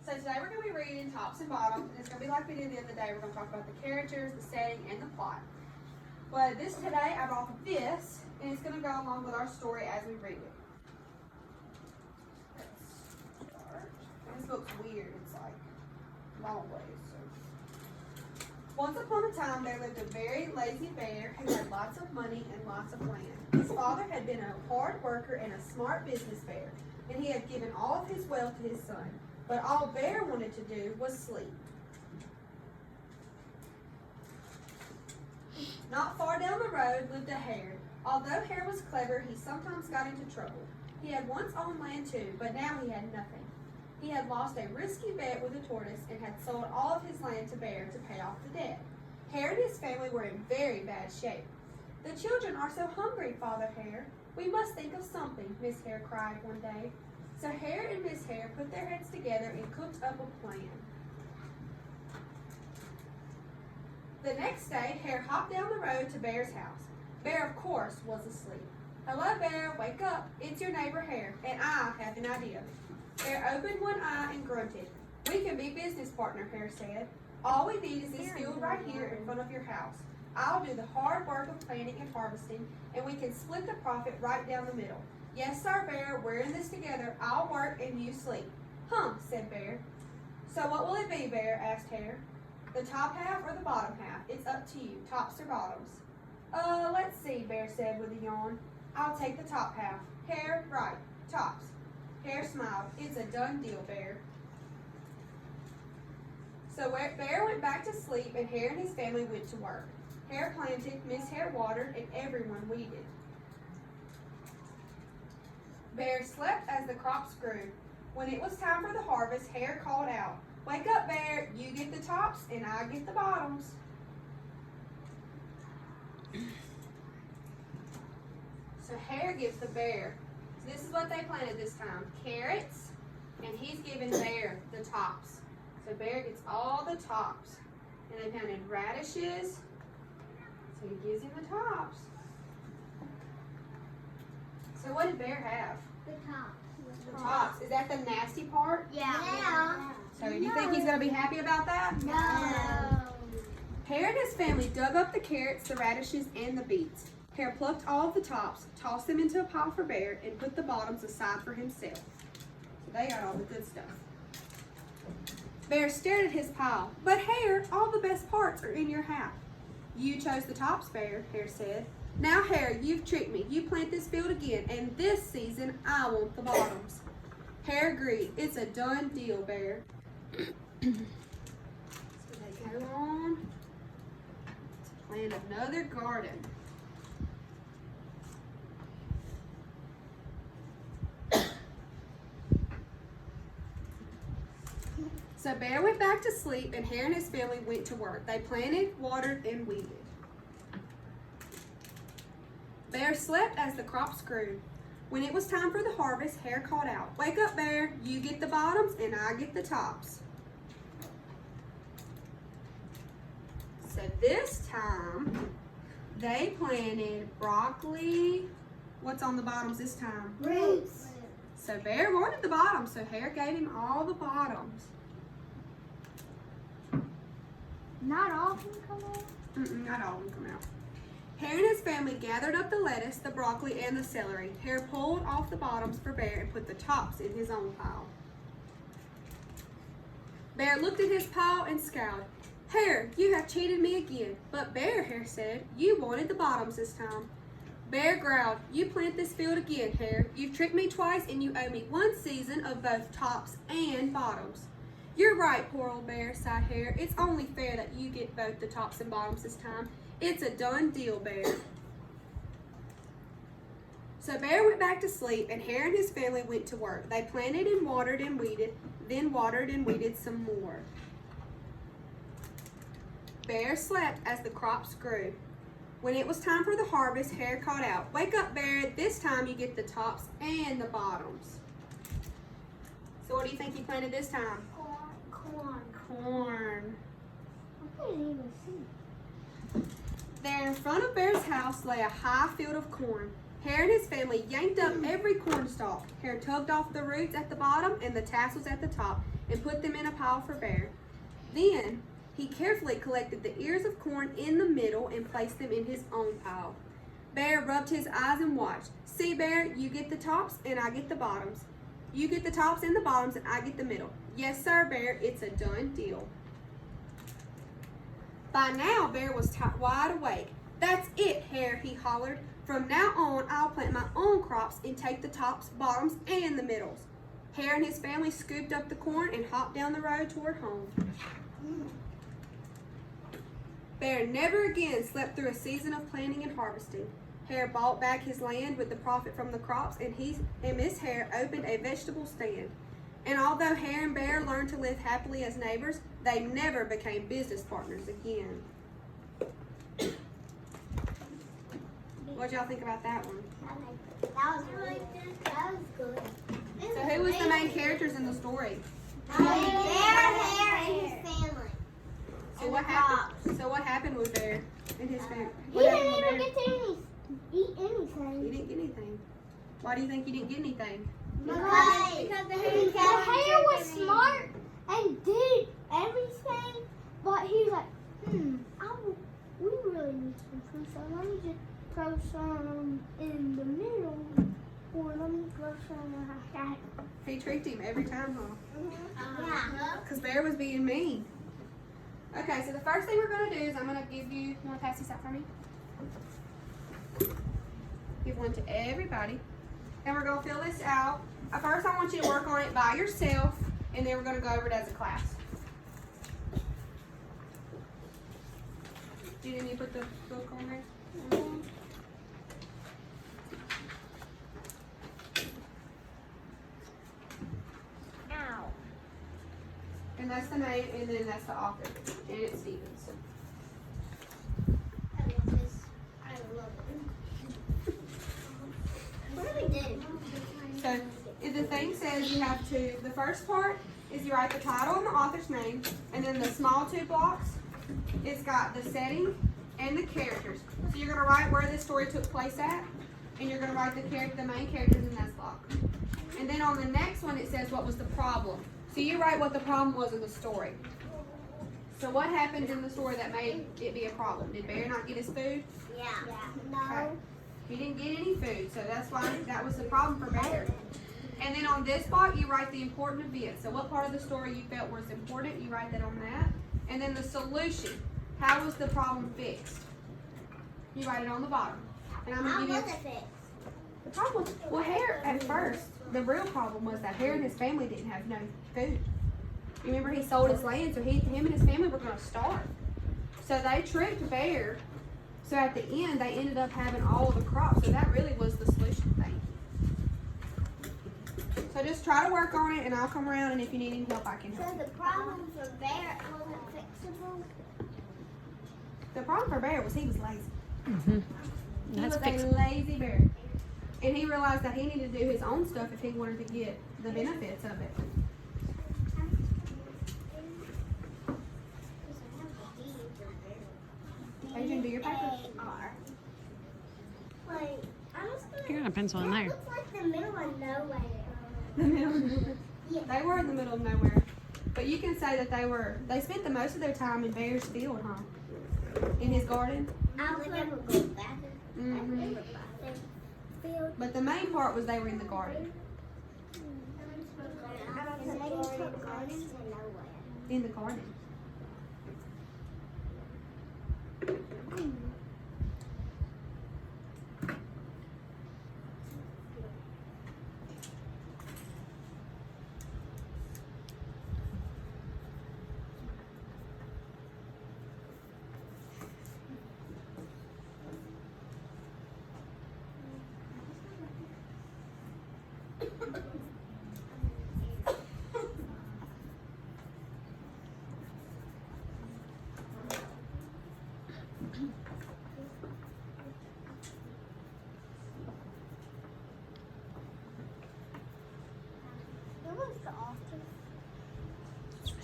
So today we're going to be reading Tops and Bottoms, and it's going to be like we did the other day. We're going to talk about the characters, the setting, and the plot. But this today, I brought this, and it's going to go along with our story as we read it. Let's start. And this book's weird. It's like long ways. So. Once upon a time, there lived a very lazy bear who had lots of money and lots of land. His father had been a hard worker and a smart business bear, and he had given all of his wealth to his son. But all Bear wanted to do was sleep. Not far down the road lived a hare. Although Hare was clever, he sometimes got into trouble. He had once owned land too, but now he had nothing. He had lost a risky bet with a tortoise and had sold all of his land to Bear to pay off the debt. Hare and his family were in very bad shape. "The children are so hungry, Father Hare. We must think of something," Miss Hare cried one day. So Hare and Miss Hare put their heads together and cooked up a plan. The next day, Hare hopped down the road to Bear's house. Bear, of course, was asleep. "Hello, Bear, wake up. It's your neighbor Hare, and I have an idea." Bear opened one eye and grunted. "We can be business partner," Hare said. "All we need is this field right here in front of your house. I'll do the hard work of planting and harvesting, and we can split the profit right down the middle. Yes, sir, Bear, we're in this together. I'll work and you sleep." Said Bear. "So what will it be, Bear?" asked Hare. "The top half or the bottom half? It's up to you, tops or bottoms." Let's see," Bear said with a yawn. "I'll take the top half." Hare, right, tops." Hare smiled. "It's a done deal, Bear." So Bear went back to sleep, and Hare and his family went to work. Hare planted, Miss Hare watered, and everyone weeded. Bear slept as the crops grew. When it was time for the harvest, Hare called out, "Wake up, Bear. You get the tops, and I get the bottoms." So Hare gives the Bear. So this is what they planted this time. Carrots, and he's giving Bear the tops. So Bear gets all the tops. And they planted radishes, so he gives him the tops. So what did Bear have? The top. The tops. Is that the nasty part? Yeah. So you think he's going to be happy about that? No. Hare and his family dug up the carrots, the radishes, and the beets. Hare plucked all of the tops, tossed them into a pile for Bear, and put the bottoms aside for himself. So they got all the good stuff. Bear stared at his pile. "But Hare, all the best parts are in your half." "You chose the tops, Bear," Hare said. "Now, Hare, you've tricked me. You plant this field again, and this season I want the bottoms." Hare agreed. "It's a done deal, Bear." So they go on to plant another garden. So Bear went back to sleep, and Hare and his family went to work. They planted, watered, and weeded. Bear slept as the crops grew. When it was time for the harvest, Hare called out, "Wake up, Bear. You get the bottoms, and I get the tops." So this time, they planted broccoli. What's on the bottoms this time? Roots. So Bear wanted the bottoms, so Hare gave him all the bottoms. Not all can come out. Not all of them come out. Hare and his family gathered up the lettuce, the broccoli, and the celery. Hare pulled off the bottoms for Bear and put the tops in his own pile. Bear looked at his pile and scowled. "Hare, you have cheated me again." "But Bear," Hare said, "you wanted the bottoms this time." Bear growled, "You plant this field again, Hare. You've tricked me twice, and you owe me one season of both tops and bottoms." "You're right, poor old Bear," sighed Hare. "It's only fair that you get both the tops and bottoms this time. It's a done deal, Bear." So Bear went back to sleep, and Hare and his family went to work. They planted and watered and weeded, then watered and weeded some more. Bear slept as the crops grew. When it was time for the harvest, Hare called out, "Wake up, Bear. This time you get the tops and the bottoms." So what do you think he planted this time? Corn. Corn. I can't even see. There in front of Bear's house lay a high field of corn. Hare and his family yanked up every cornstalk. Hare tugged off the roots at the bottom and the tassels at the top and put them in a pile for Bear. Then he carefully collected the ears of corn in the middle and placed them in his own pile. Bear rubbed his eyes and watched. See, Bear, you get the tops and I get the bottoms. You get the tops and the bottoms and I get the middle. Yes, sir, Bear, it's a done deal. By now, Bear was wide awake. That's it, Hare, he hollered. From now on, I'll plant my own crops and take the tops, bottoms, and the middles. Hare and his family scooped up the corn and hopped down the road toward home. Bear never again slept through a season of planting and harvesting. Hare bought back his land with the profit from the crops, and Miss Hare opened a vegetable stand. And although Hare and Bear learned to live happily as neighbors, they never became business partners again. What y'all think about that one? That was really good. That was good. So who was the main characters in the story? Bear, Hare, and his family. So what happened? So what happened with Bear and his family? He What happened didn't with even Bear? get to eat He anything. didn't get anything. Why do you think he didn't get anything? Because the hare was smart and did everything, but he was like, we really need some food, so let me just throw some in the middle, or let me throw some like that. He tricked him every time, huh? Yeah. Because Bear was being mean. Okay, so the first thing we're going to do is I'm going to give you want to pass this out for me? Give one to everybody. And we're going to fill this out. At first, I want you to work on it by yourself, and then we're going to go over it as a class. Didn't you put the book on there? Ow. And that's the name, and then that's the author. And it's Stevens. I love this. I love it. What do we do? So if the thing says you have to, the first part is you write the title and the author's name, and then the small two blocks, it's got the setting and the characters. So you're going to write where this story took place at, and you're going to write the main characters in that block. And then on the next one, it says what was the problem. So you write what the problem was in the story. So what happened in the story that made it be a problem? Did Bear not get his food? Yeah. Okay. No. He didn't get any food, so that's why that was the problem for Bear. And then on this part, you write the important event. So what part of the story you felt was important, you write that on that. And then the solution. How was the problem fixed? You write it on the bottom. And I'm How going to was give it you fixed? the problem. Well, Hare, at first, the real problem was that Hare and his family didn't have no food. You remember he sold his land, so him and his family were going to starve. So they tricked Bear. So at the end, they ended up having all of the crops. So that really was the solution thing. So just try to work on it, and I'll come around, and if you need any help, I can So help. the problem for Bear wasn't fixable? The problem for Bear was he was lazy. Mm-hmm. He That's was fixable. a lazy bear. And he realized that he needed to do his own stuff if he wanted to get the benefits of it. Adrian, do your paper. A-R. Wait, I was gonna. You got a pencil in That there. looks like the middle of nowhere. The middle. Yeah. They were in the middle of nowhere. But you can say that they spent the most of their time in Bear's field, huh? In his garden. I'll never go back. Mm-hmm. Field. But the main part was they were in the garden. In the garden.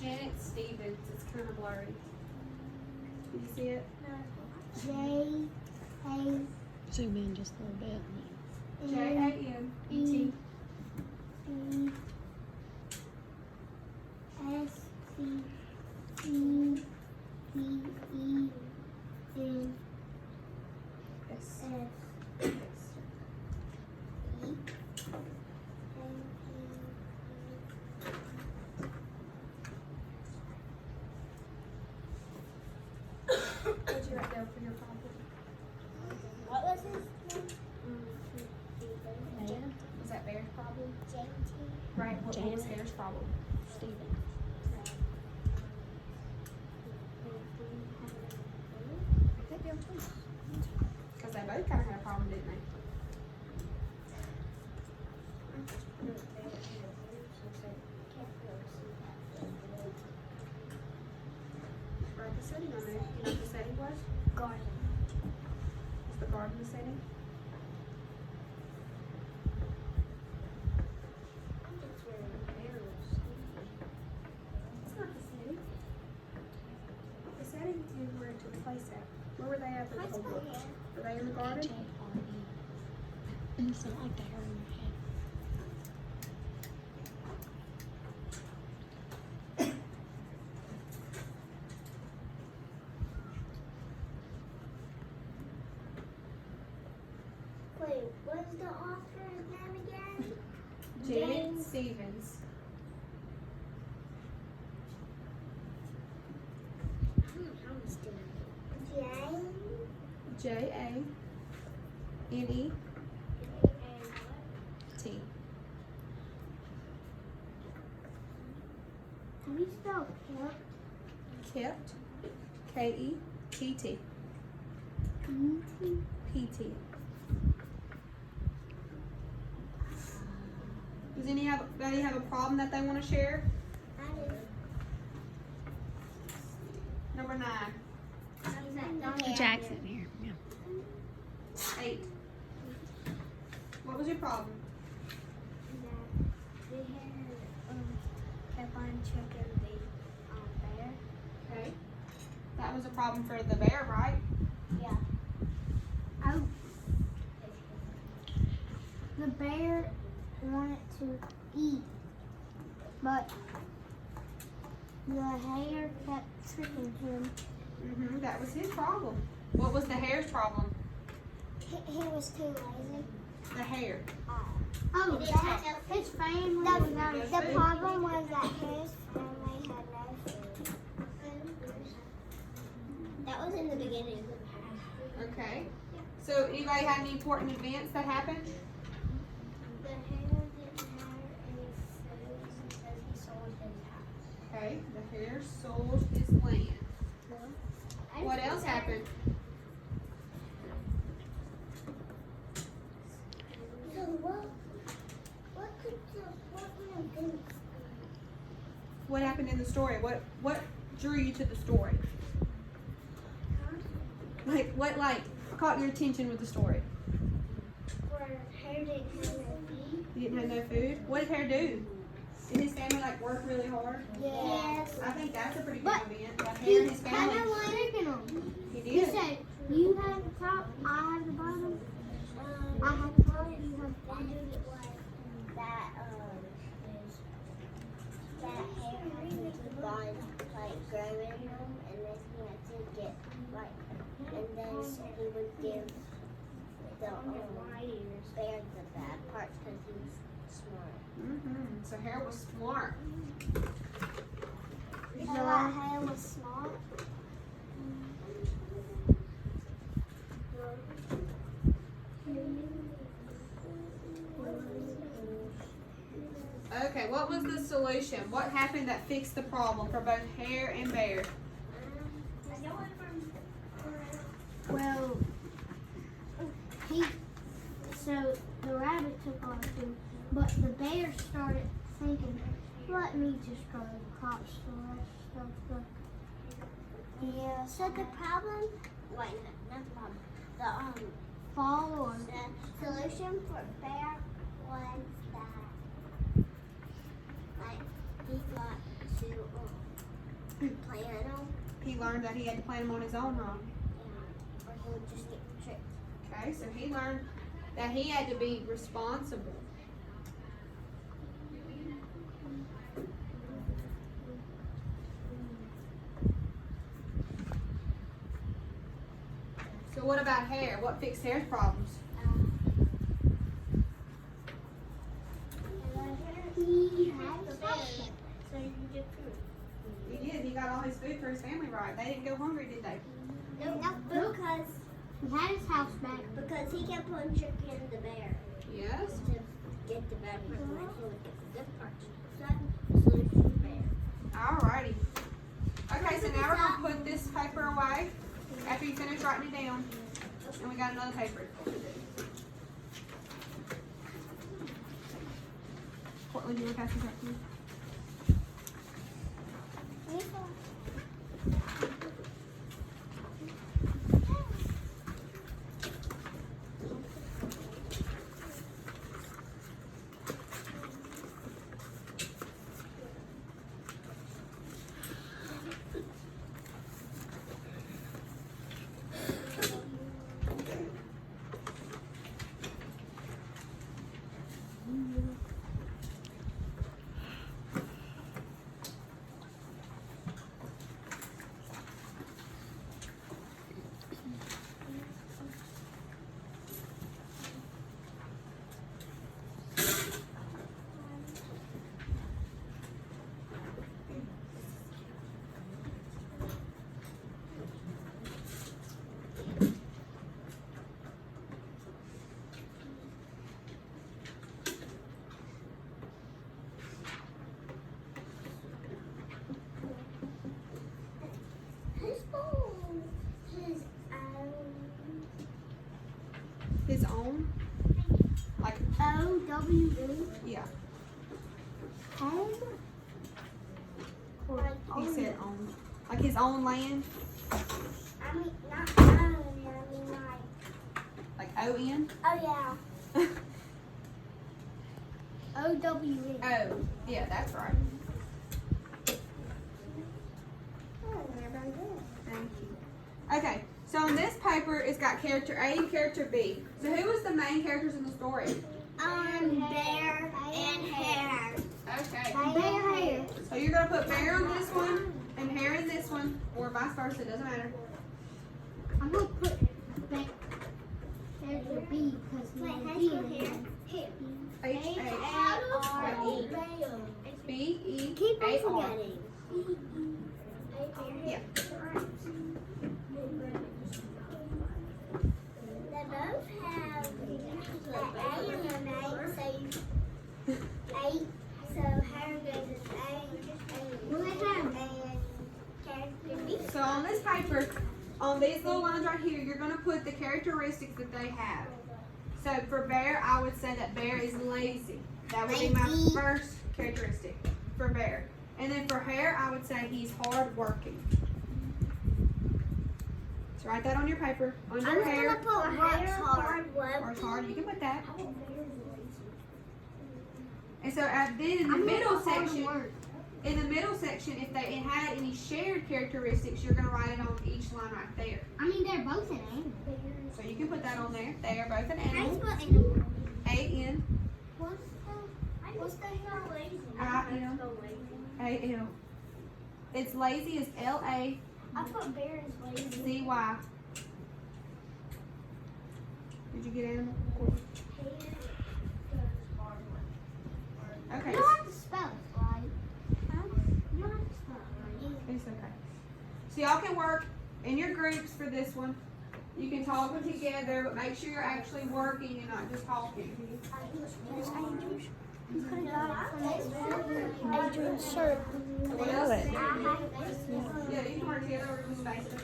Janet Stevens. It's kind of blurry. Can you see it? J A Zoom in just a little bit. J-A-N-E-T. E-S-C-E-P-E-N. Yes. What'd you write down for your problem? What was his name? Was that Bear's problem? JT. Right, what was Hare's problem? Steven. Write that down, please. Because they both kind of had a problem, didn't they? Write the setting on there. You know what the setting was? Garden. Was the garden the setting? It's not the setting. The setting is where it took place at. Where were they at for the whole book? Were they in the garden? H-A-R-E. And it's not like the hair in your head. Wait, what's the author's name again? Janet Stevens. J-A-N-E-T. Can you spell kept? Kept. K-E-P-T. E-T? P-T. Does anybody have a problem that they want to share? Number 9. Jackson here. Yeah. 8. What was your problem? Kept on checking the bear. Okay. That was a problem for the bear, right? Yeah. Oh. The bear wanted to eat, but the hare kept tricking him. Mm-hmm. That was his problem. What was the hare's problem? He was too lazy. The hare. Oh, that, his family. The problem was that his family had no food. That was in the beginning of the past. Okay. So anybody have any important events that happened? The hare didn't have any food because he sold his house. Okay. The hare sold his land. What else happened? So what could What happened in the story? What drew you to the story? What caught your attention with the story? where hare didn't have no food? He didn't have no food. What did Hare do? Did his family work really hard? Yes. I think that's a pretty good But event. That He Hare and his kind family. of tricking him. He He did. said, "You have the top, I have the bottom. I have the top, you have the bottom." That hair had to keep on growing him, and then he had to get and then he would give the bear the bad part because he's smart. Mm-hmm. So Hare was smart. So that hair was smart. Okay, what was the solution? What happened that fixed the problem for both Hare and Bear? Well, so the rabbit took off too, but the bear started thinking, let me just grow the crops for the rest of the year. So the problem, wait, no, not the problem, the fall or the solution for bear was that, he got to plan them, He learned that he had to plan them on his own, huh? or he would just get tricked. Okay, so he learned that he had to be responsible. So what about Hare? What fixed Hare's problems? He had a bear, so you can get food. He did. He got all his food for his family, right? They didn't go hungry, did they? No, because he had his house back. Because he kept on tricking the bear Yes. to get the bad part, and he would get the good part. So it's the bear. Alrighty. Okay, so now we're gonna put this paper away after you finish writing it down. And we got another paper to do. Portland, you want to pass this out to me? His own? Like, O-W-E. yeah. Home? He said own. Like his own land? I mean, not own, I mean Like O-N? oh yeah. O-W-E. Oh, yeah, that's right. Thank you. Okay, so on this paper, it's got character A and character B. So who was the main characters in the story? Bear and Hare. Okay. Bear Hare. So you're going to put Bear on this one and Hare in this one, or vice versa, it doesn't matter. I'm gonna put back character B because he's here. H-A-R-E. B-E-A-R. Keep on forgetting. Yeah. They both have an A and an A, so Harry goes with A. Well, they have and character B. So on this paper, on these little lines right here, you're going to put the characteristics that they have. So for Bear, I would say that Bear is lazy. That would be my Lazy. first characteristic for Bear. And then for Hare, I would say he's hardworking. So write that on your paper. Under I'm Hare, gonna put works hard. works hard. You can put that. And so then in the I'm middle gonna put hard section, work. in the middle section, if it had any shared characteristics, you're going to write it on each line right there. I mean, they're both an animal. So you can put that on there. They are both an Nice animal. put animal. A-N. What's the hell lazy? I-M. A-L. It's lazy is L-A-Z-Y. I put bear as lazy. Did you get animal? Okay. You don't have to spell it, right? You don't have to spell it, right? It's okay. So y'all can work in your groups for this one. You can talk together, but make sure you're actually working and not just talking. Adrian's shirt. What else? Yeah, you can work together or just space it.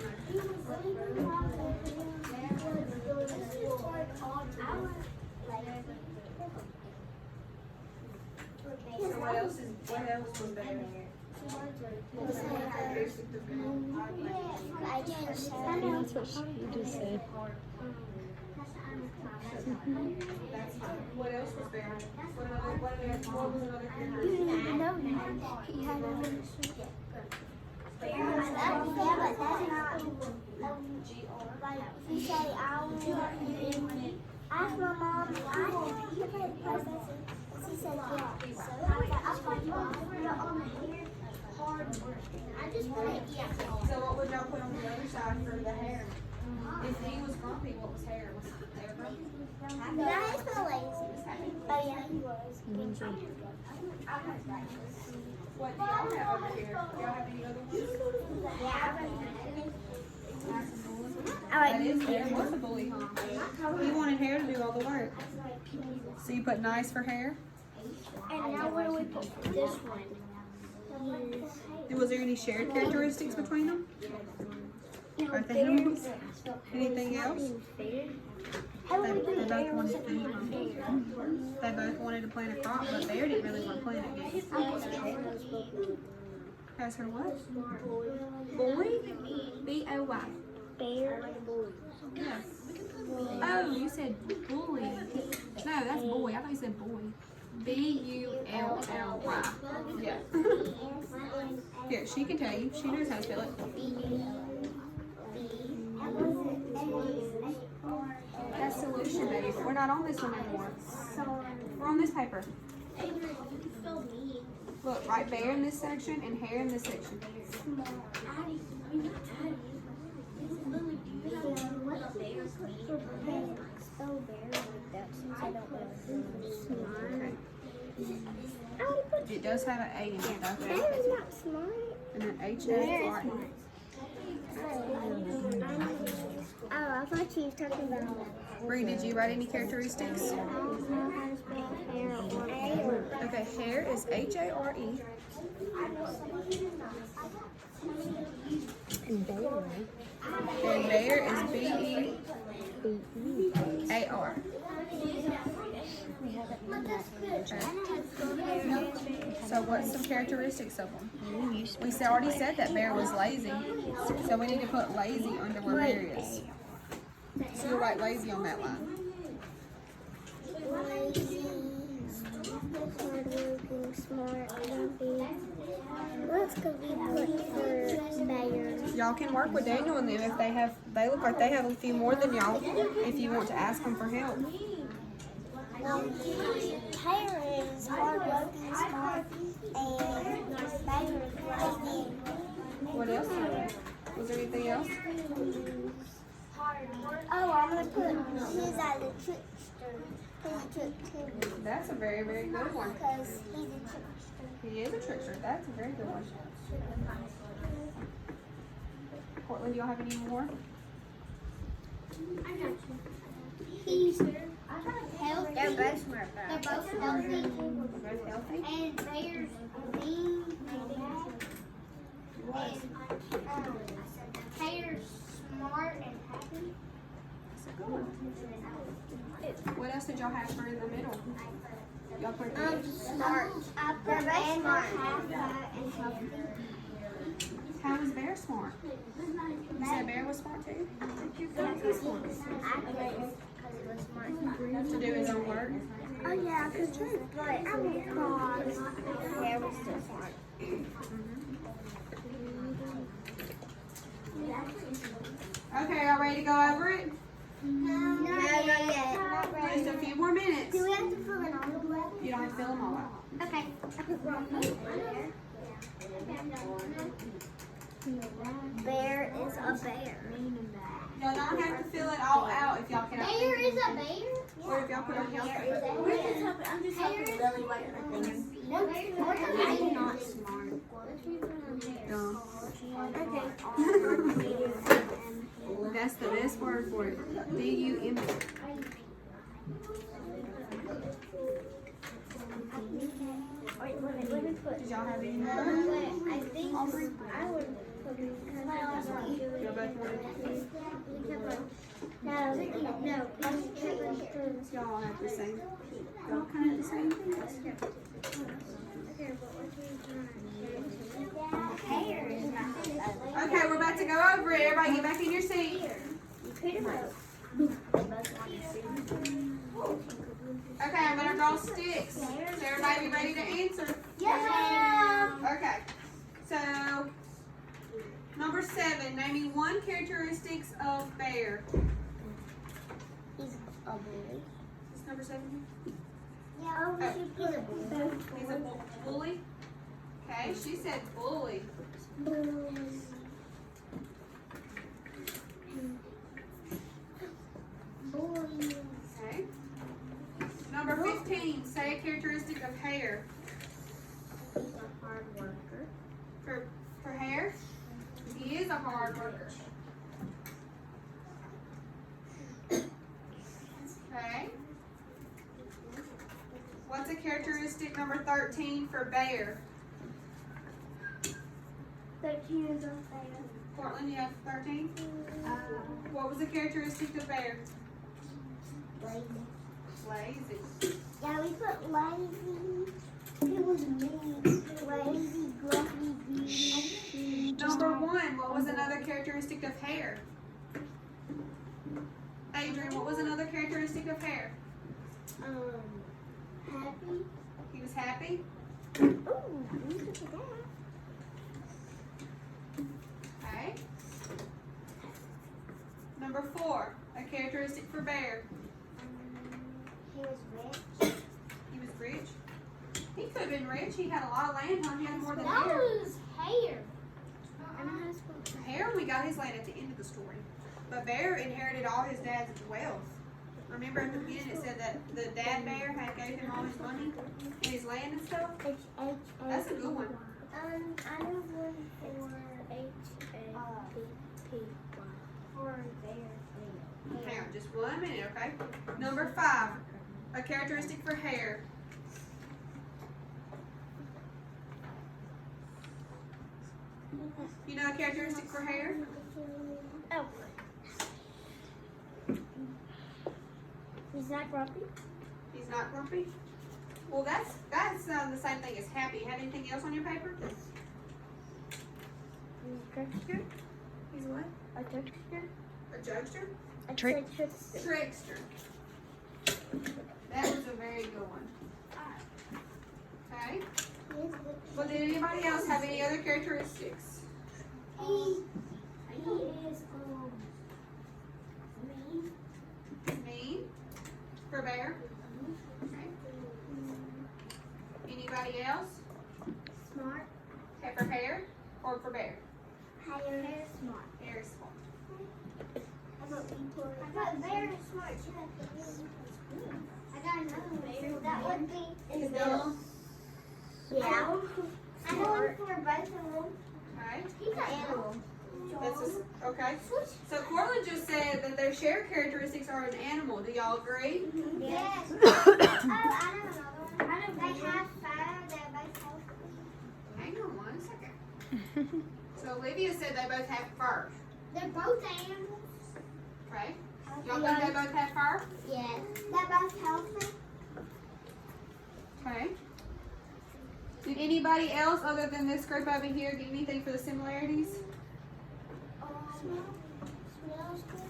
So what else was there? That's what she just said. That's fine. What else was there? What was another character? No, he had a asked my mom, "Do I have to pay the processing?" She said, "Yeah." So I was like, "I'll put you on my hair." Hard work. I just put it, yeah. So what would y'all put on the other side for the hair? If he was grumpy, what was hair? Was hair grumpy? No, he's kind of lazy. Oh yeah, he was. What do y'all have over here? Do y'all have any other ones? I That is hair. What's a bully, huh? He wanted hair to do all the work. So you put nice for hair? And now where do we put this one? Was there any shared characteristics between them? Are they animals? Anything else? They both wanted food. They both wanted to plant a crop, but Bear didn't really want to plant it yet. Has her what? Boy? B-O-Y. Bear. Yes. Oh, you said bully. No, that's boy. I thought you said boy. B-U-L-L-Y. Yeah. Here, she can tell you. She knows how to spell it. That's solution, baby. We're not on this one anymore. We're on this paper. Look, right there in this section and hair in this section. It does have an A in it, though. Bear is not smart. And an H-A-R-E. Oh, I thought you was talking about. Bree, did you write any characteristics? Okay, hair is H-A-R-E. And bear. And bear is B-E-A-R. So what's some characteristics of them? We already said that Bear was lazy. So we need to put lazy under where Bear is. So you'll write lazy on that line. Lazy, hardworking, smart, grumpy. What's gonna be put for Bear? Y'all can work with Daniel and them if they look like they have a few more than y'all if you want to ask them for help. Hair is hardworking, smart, and Bear is lazy. What else? Was there anything else? Oh, I'm gonna put his as a trickster. He's a trickster. That's a very, very good one. Because he's a trickster. He is a trickster. That's a very good one. Portland, do y'all have any more? He's healthy. They're both smart. They're both healthy. They're both healthy. And Bear's mean. And Bear's smart and happy. That's a good one. What else did y'all have for in the middle? Y'all put Smart. I put and smart. And healthy. How was Bear smart? You said Bear was smart too? He's smart. To do his own work? Oh yeah, because but I will pause. Bear was still smart. Okay, y'all ready to go over it? No, not yet. Just a few more minutes. Do we have to fill in all the way? You don't have to fill them all out. Okay. I put grumpy. Bear is a bear. Y'all don't have to fill it all out if y'all cannot. Bear is a bear? Or if y'all put on health. I'm just helping Lily write her things. I'm not smart. Dumb. Okay. That's the best word for it. D-U-M. Wait, let me put. Did y'all have any more? I think I would put. Y'all both wanted No. y'all all have the same. Y'all kind of the same things. Okay, we're about to go over it. Everybody get back in your seat. Okay, I'm gonna draw sticks. So everybody be ready to answer. Yeah. Okay. So number 7, naming one characteristics of Bear. He's a bully. Is this number 7? Yeah, Oh, he's a bully. He's a bully. Okay, she said bully. Bully. Okay. Number 15. Say a characteristic of hair. He's a hard worker. For hair, he is a hard worker. Okay. What's a characteristic number 13 for bear? 13 is unfair. Portland, you have 13? What was the characteristic of bear? Lazy. Lazy. Yeah, we put lazy. It was mean. Lazy, grumpy, greedy. Number 1, what was another characteristic of hair? Adrian, what was another characteristic of hair? Happy. He was happy. Ooh, look at that. Okay. Number 4, a characteristic for bear. He was rich. He was rich. He could have been rich. He had a lot of land, huh? He had more than That hair. was hair. I know how to spell Hair only got his land at the end of the story. But Bear inherited all his dad's wealth. Remember at the beginning it said that the dad bear had gave him all his money and his land and stuff? H-A-P-P-Y. That's a good one. I know one for H-A-P-P-Y. For bear. Hang on, just 1 minute, okay? Number 5, a characteristic for hair. You know a characteristic for hair? Oh. He's not grumpy. He's not grumpy. Well, that's the same thing as happy. Have anything else on your paper? He's a trickster. He's what? A trickster. A jokester? A Trick- trickster. Trickster. That was a very good one. Okay. Well, did anybody else have any other characteristics? He is mean. Mean. For bear. Okay. Anybody else? Smart. Okay, for hair or for bear? Hair smart. Hair is smart. I got bear smart too. I got another bear. That would be He's dumb. Yeah. I know one for both of them. Okay. He's an animal. Okay. So Cortland just said that their shared characteristics are an animal. Do y'all agree? Yes. Oh, I know another one. They have fire. They're both healthy. Hang on 1 second. So Olivia said they both have fur. They're both animals. Okay. Y'all think they both have fur? Yes. They're both healthy. Okay. Did anybody else other than this group over here get anything for the similarities? Smells good.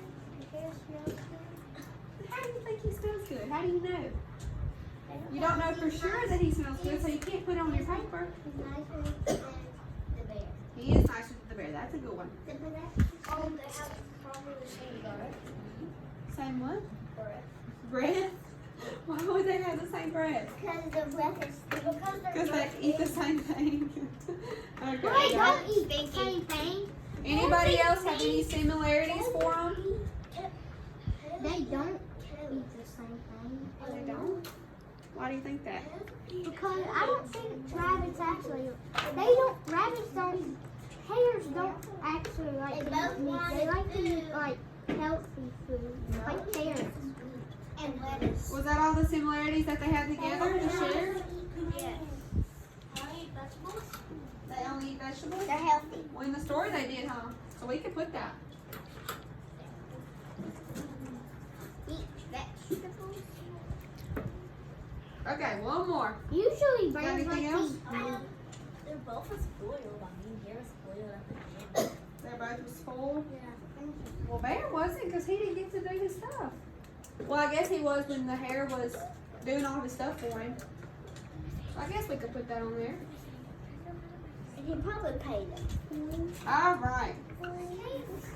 Hair smells good. How do you think he smells good? How do you know? You don't know for sure that he smells good, so you can't put it on your paper. He's nicer than the bear. He is nicer than the bear. That's a good one. The bear. Oh, they have probably the same breath. Same one? Breath. Breath? Why would they have the same breath? Because the breath is Because they eat the same thing. Okay. They don't eat the same thing. Anybody else have any similarities for them? They don't eat the same thing. They don't? Why do you think that? Because I don't think rabbits actually. Rabbits don't. Hares don't actually like to eat meat. They like to eat like healthy food, like carrots and lettuce. Was that all the similarities that they had together to share? Yes. They only eat vegetables? They're healthy. Well, in the story they did, huh? So we could put that. Eat vegetables. Okay, one more. Usually Got birds anything like else? to eat meat. They're both spoiled. I mean, they're spoiled at the end. They're both was full. Yeah. Well, Bear wasn't because he didn't get to do his stuff. Well, I guess he was when the hair was doing all his stuff for him. So I guess we could put that on there. You can probably pay them. All right.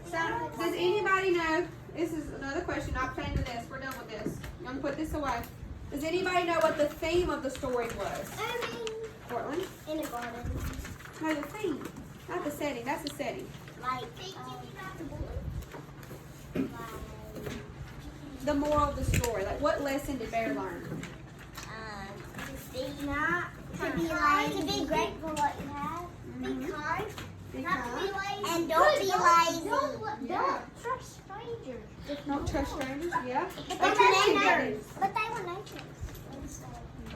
So, does anybody know This is another question, not pertaining to this. We're done with this. I'm gonna put this away. Does anybody know what the theme of the story was? Portland? In a garden. No, the theme. Not the setting. That's the setting. Like, The moral of the story. Like, what lesson did Bear learn? to be grateful what you have. Be kind. Be Not to be kind. lazy. And don't be lazy. Yeah. Don't trust strangers. Don't trust strangers. Yeah. But They they trusted were Bear. neighbors. But they were neighbors.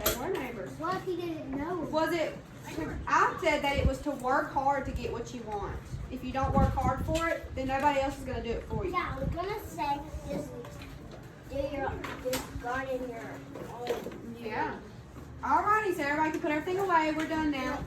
They were neighbors. What if he didn't know? Was it? I said that it was to work hard to get what you want. If you don't work hard for it, then nobody else is gonna do it for you. Yeah, we're gonna say just garden your own. Yeah. Alrighty, so everybody can put everything away. We're done now.